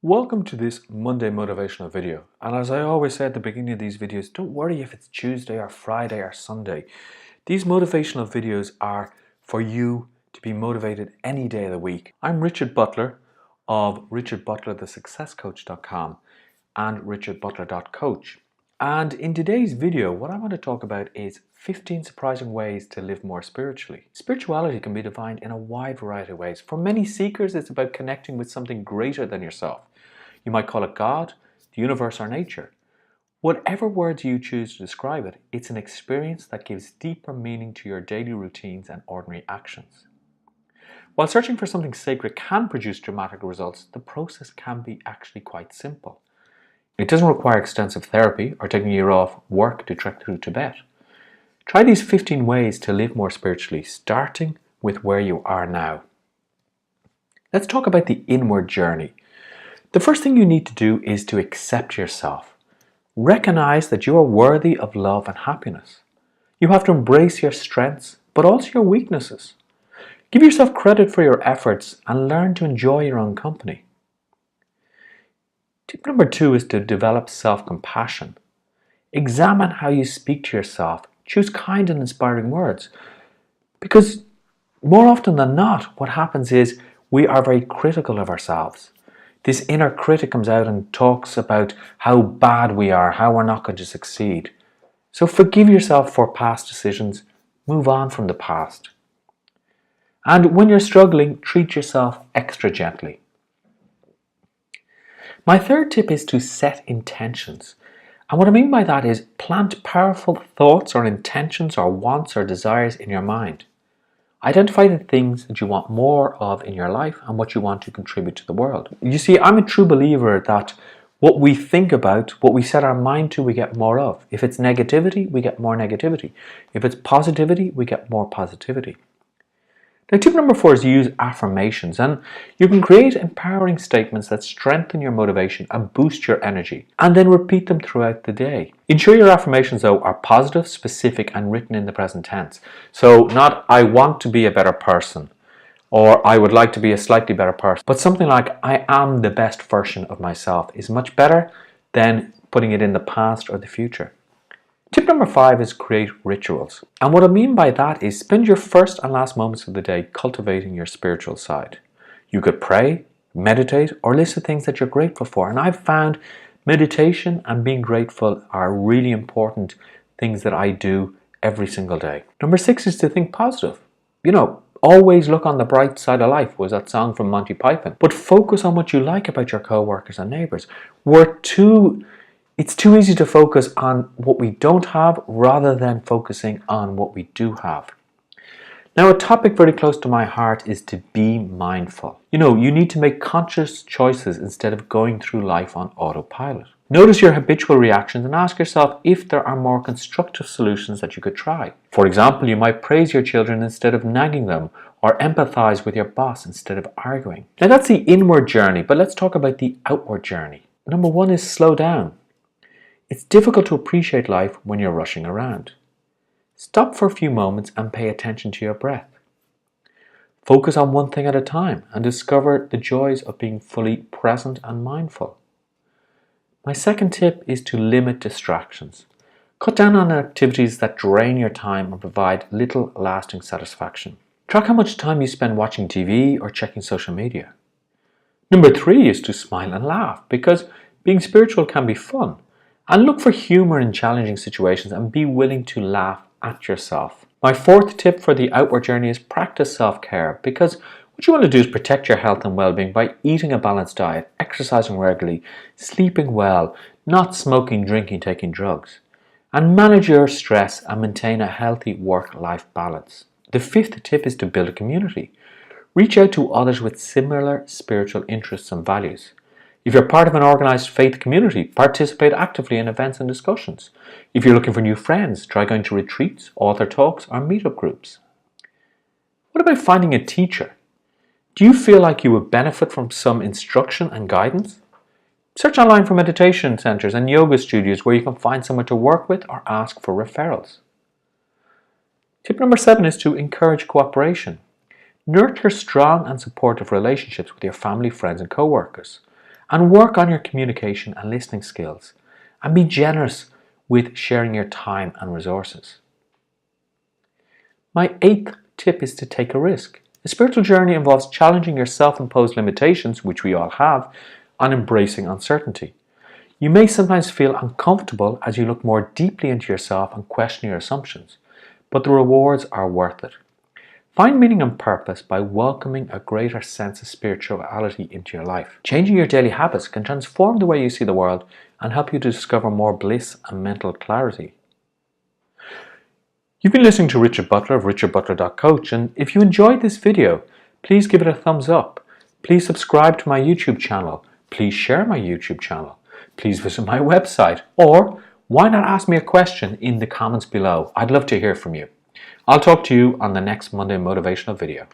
Welcome to this Monday motivational video. And as I always say at the beginning of these videos, don't worry if it's Tuesday or Friday or Sunday. These motivational videos are for you to be motivated any day of the week. I'm Richard Butler of richardbutlerthesuccesscoach.com and richardbutler.coach. And in today's video, what I want to talk about is 15 surprising ways to live more spiritually. Spirituality can be defined in a wide variety of ways. For many seekers, it's about connecting with something greater than yourself. You might call it God, the universe, or nature. Whatever words you choose to describe it, it's an experience that gives deeper meaning to your daily routines and ordinary actions. While searching for something sacred can produce dramatic results, the process can be actually quite simple. It doesn't require extensive therapy or taking a year off work to trek through Tibet. Try these 15 ways to live more spiritually, starting with where you are now. Let's talk about the inward journey. The first thing you need to do is to accept yourself. Recognize that you are worthy of love and happiness. You have to embrace your strengths, but also your weaknesses. Give yourself credit for your efforts and learn to enjoy your own company. Tip number 2 is to develop self-compassion. Examine how you speak to yourself. Choose kind and inspiring words. Because more often than not, what happens is we are very critical of ourselves. This inner critic comes out and talks about how bad we are, how we're not going to succeed. So forgive yourself for past decisions. Move on from the past. And when you're struggling, treat yourself extra gently. My third tip is to set intentions. And what I mean by that is plant powerful thoughts or intentions or wants or desires in your mind. Identify the things that you want more of in your life and what you want to contribute to the world. You see, I'm a true believer that what we think about, what we set our mind to, we get more of. If it's negativity, we get more negativity. If it's positivity, we get more positivity. Now, tip number 4 is to use affirmations, and you can create empowering statements that strengthen your motivation and boost your energy, and then repeat them throughout the day. Ensure your affirmations, though, are positive, specific, and written in the present tense. So not, I want to be a better person, or I would like to be a slightly better person, but something like, I am the best version of myself is much better than putting it in the past or the future. Tip number 5 is create rituals. And what I mean by that is spend your first and last moments of the day cultivating your spiritual side. You could pray, meditate, or list the things that you're grateful for. And I've found meditation and being grateful are really important things that I do every single day. Number 6 is to think positive. Always look on the bright side of life was that song from Monty Python. But focus on what you like about your co-workers and neighbors. It's too easy to focus on what we don't have rather than focusing on what we do have. Now, a topic very close to my heart is to be mindful. You need to make conscious choices instead of going through life on autopilot. Notice your habitual reactions and ask yourself if there are more constructive solutions that you could try. For example, you might praise your children instead of nagging them, or empathize with your boss instead of arguing. Now, that's the inward journey, but let's talk about the outward journey. Number 1 is slow down. It's difficult to appreciate life when you're rushing around. Stop for a few moments and pay attention to your breath. Focus on one thing at a time and discover the joys of being fully present and mindful. My second tip is to limit distractions. Cut down on activities that drain your time and provide little lasting satisfaction. Track how much time you spend watching TV or checking social media. Number 3 is to smile and laugh, because being spiritual can be fun. And look for humor in challenging situations and be willing to laugh at yourself. My 4th tip for the outward journey is practice self-care, because what you want to do is protect your health and well-being by eating a balanced diet, exercising regularly, sleeping well, not smoking, drinking, taking drugs, and manage your stress and maintain a healthy work-life balance. The 5th tip is to build a community. Reach out to others with similar spiritual interests and values. If you're part of an organized faith community, participate actively in events and discussions. If you're looking for new friends, try going to retreats, author talks, or meetup groups. What about finding a teacher? Do you feel like you would benefit from some instruction and guidance? Search online for meditation centers and yoga studios where you can find someone to work with or ask for referrals. Tip number 7 is to encourage cooperation. Nurture strong and supportive relationships with your family, friends, and co-workers. and work on your communication and listening skills, and be generous with sharing your time and resources. My 8th tip is to take a risk. A spiritual journey involves challenging your self-imposed limitations, which we all have, and embracing uncertainty. You may sometimes feel uncomfortable as you look more deeply into yourself and question your assumptions, but the rewards are worth it. Find meaning and purpose by welcoming a greater sense of spirituality into your life. Changing your daily habits can transform the way you see the world and help you to discover more bliss and mental clarity. You've been listening to Richard Butler of richardbutler.coach, and if you enjoyed this video, please give it a thumbs up. Please subscribe to my YouTube channel. Please share my YouTube channel. Please visit my website, or why not ask me a question in the comments below? I'd love to hear from you. I'll talk to you on the next Monday motivational video.